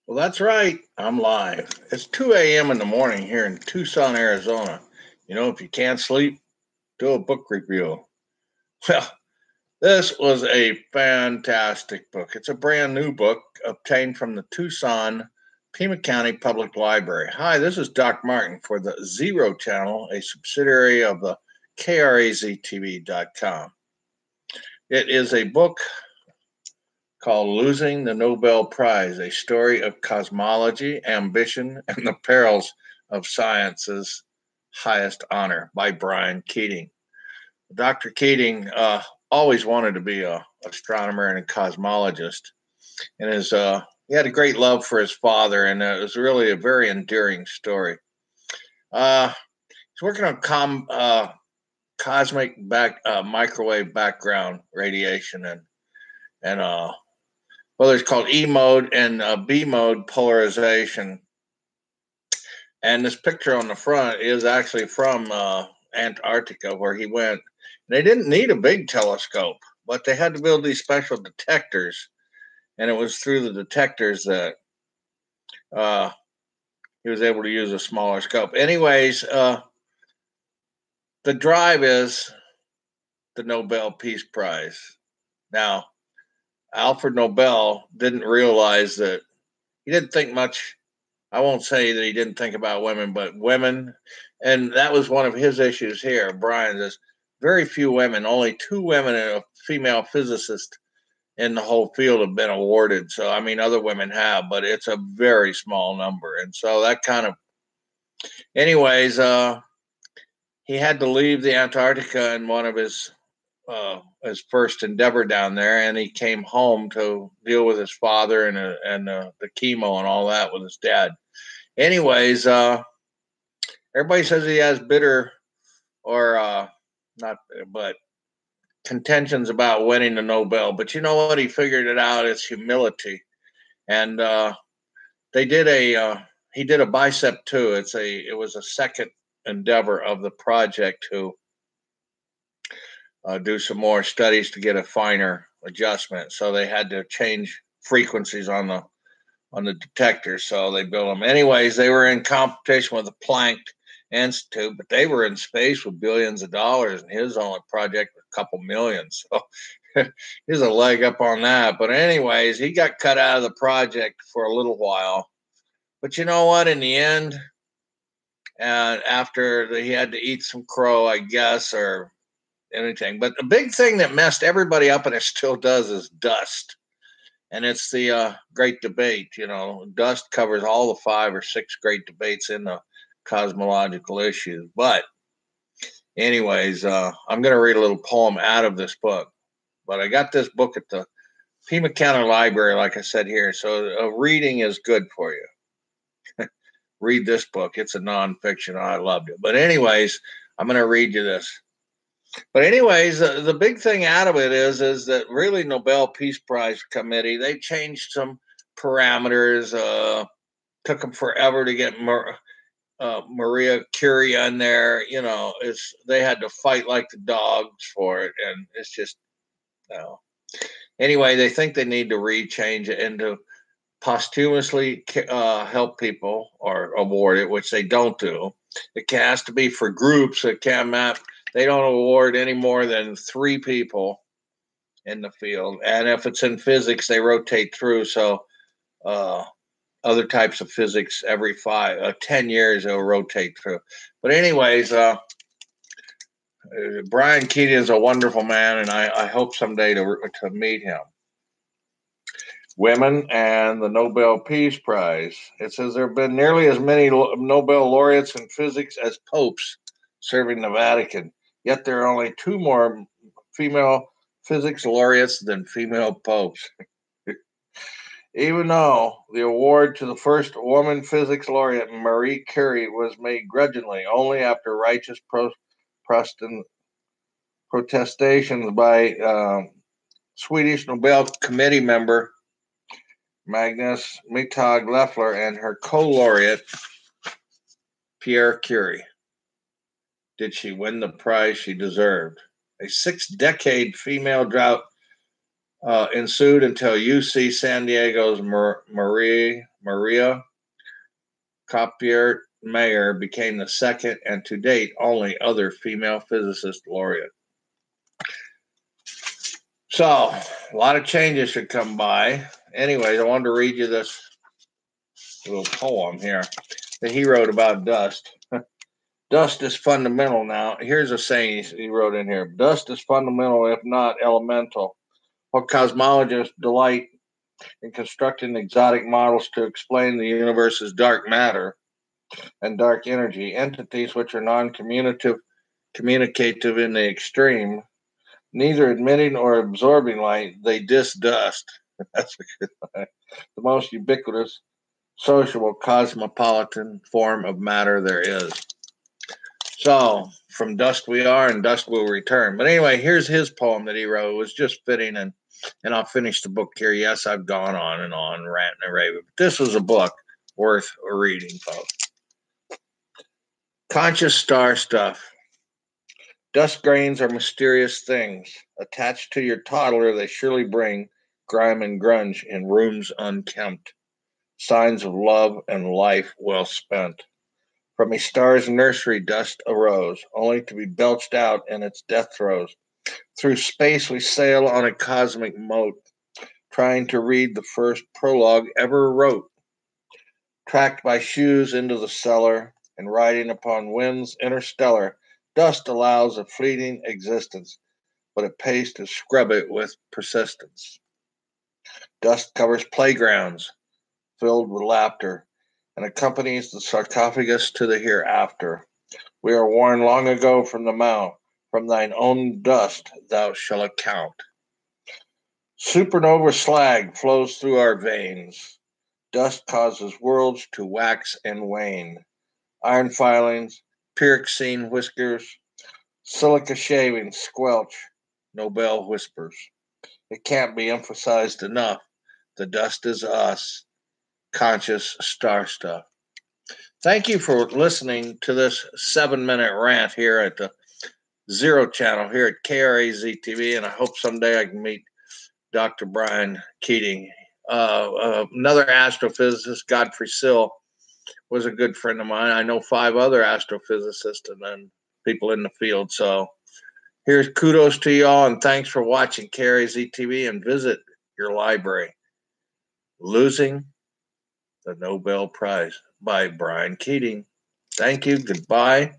Well, that's right. I'm live. It's 2 a.m. in the morning here in Tucson, Arizona. If you can't sleep, do a book review. Well, this was a fantastic book. It's a brand new book obtained from the Tucson Pima County Public Library. Hi, this is Doc Martin for the Zero Channel, a subsidiary of the KRAZTV.com. It is a book called Losing the Nobel Prize, a story of cosmology, ambition, and the perils of science's highest honor by Brian Keating. Dr. Keating always wanted to be an astronomer and a cosmologist, and he had a great love for his father, and it was really a very endearing story. He's working on cosmic microwave background radiation and whether it's called E mode and B mode polarization. And this picture on the front is actually from Antarctica, where he went. They didn't need a big telescope, but they had to build these special detectors. And it was through the detectors that he was able to use a smaller scope. Anyways, the drive is the Nobel Peace Prize. Now, Alfred Nobel didn't realize that he didn't think much. I won't say that he didn't think about women, but women, and that was one of his issues here. Brian, there's very few women, only 2 women and a female physicist in the whole field have been awarded. So, I mean, other women have, but it's a very small number. And so that kind of, anyways, he had to leave the Antarctica in one of his first endeavor down there, and he came home to deal with his father and the chemo and all that with his dad. Anyways, everybody says he has bitter or not, but contentions about winning the Nobel. But you know what? He figured it out. It's humility, and he did a bicep too. It was a second endeavor of the project to do some more studies to get a finer adjustment. So they had to change frequencies on the detectors. So they built them. Anyways, they were in competition with the Planck Institute, but they were in space with billions of dollars, and his only project was a couple million. So he's a leg up on that. But anyways, he got cut out of the project for a little while. But you know what? In the end, and after he had to eat some crow, I guess, or anything. But the big thing that messed everybody up, and it still does, is dust. And it's the great debate. Dust covers all the 5 or 6 great debates in the cosmological issues. But anyways, I'm going to read a little poem out of this book. But I got this book at the Pima County Library, like I said here. So reading is good for you. Read this book. It's a nonfiction. I loved it. But anyways, I'm going to read you this. But anyways, the big thing out of it is that really Nobel Peace Prize Committee, they changed some parameters. Took them forever to get Maria Curie on there. They had to fight like the dogs for it, and it's just Anyway, they think they need to rechange it into posthumously help people or award it, which they don't do. It has to be for groups. It can't map. They don't award any more than 3 people in the field. And if it's in physics, they rotate through. So other types of physics every 10 years, they'll rotate through. But anyways, Brian Keating is a wonderful man, and I hope someday to meet him. Women and the Nobel Peace Prize. It says there have been nearly as many Nobel laureates in physics as popes serving the Vatican. Yet there are only 2 more female physics laureates than female popes. Even though the award to the first woman physics laureate, Marie Curie, was made grudgingly only after righteous protestations by Swedish Nobel Committee member Magnus Mittag Leffler and her co-laureate, Pierre Curie, did she win the prize she deserved. A 6-decade female drought ensued until UC San Diego's Maria Copier Mayer became the second and to date only other female physicist laureate. So, a lot of changes should come by. Anyways, I wanted to read you this little poem here that he wrote about dust. Dust is fundamental now. Here's a saying he wrote in here. Dust is fundamental, if not elemental. What cosmologists delight in constructing exotic models to explain the universe's dark matter and dark energy, entities which are non-communicative in the extreme, neither emitting or absorbing light, they dust. That's the most ubiquitous, sociable, cosmopolitan form of matter there is. So, from dust we are, and dust will return. But anyway, here's his poem that he wrote. It was just fitting, and I'll finish the book here. Yes, I've gone on and on, ranting and raving. But this was a book worth reading, folks. Conscious star stuff. Dust grains are mysterious things. Attached to your toddler, they surely bring grime and grunge in rooms unkempt. Signs of love and life well spent. From a star's nursery dust arose, only to be belched out in its death throes. Through space we sail on a cosmic moat, trying to read the first prologue ever wrote. Tracked by shoes into the cellar, and riding upon winds interstellar, dust allows a fleeting existence, but it pays to scrub it with persistence. Dust covers playgrounds, filled with laughter, and accompanies the sarcophagus to the hereafter. We are warned long ago from the mount, from thine own dust thou shalt account. Supernova slag flows through our veins. Dust causes worlds to wax and wane. Iron filings, pyroxene whiskers, silica shavings squelch, Nobel whispers. It can't be emphasized enough. The dust is us, conscious star stuff. Thank you for listening to this 7-minute rant here at the Zero Channel here at KRAZ TV, and I hope someday I can meet Dr. Brian Keating. Another astrophysicist, Godfrey Sill, was a good friend of mine. I know 5 other astrophysicists and then people in the field. So here's kudos to y'all, and thanks for watching KRAZ TV, and visit your library. Losing the Nobel Prize by Brian Keating. Thank you. Goodbye.